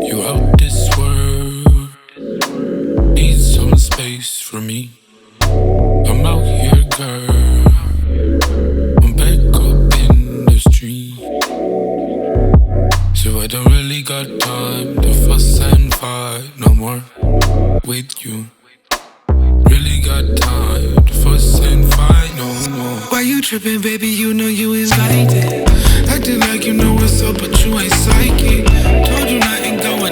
You out this world, need some space for me. I'm out here, girl, I'm back up in the street. So I don't really got time to fuss and fight no more with you. Really got time to fuss and fight no more. Why you tripping, baby? You know you invited. Acting like you know what's up, but you ain't psychic. Told you nothing going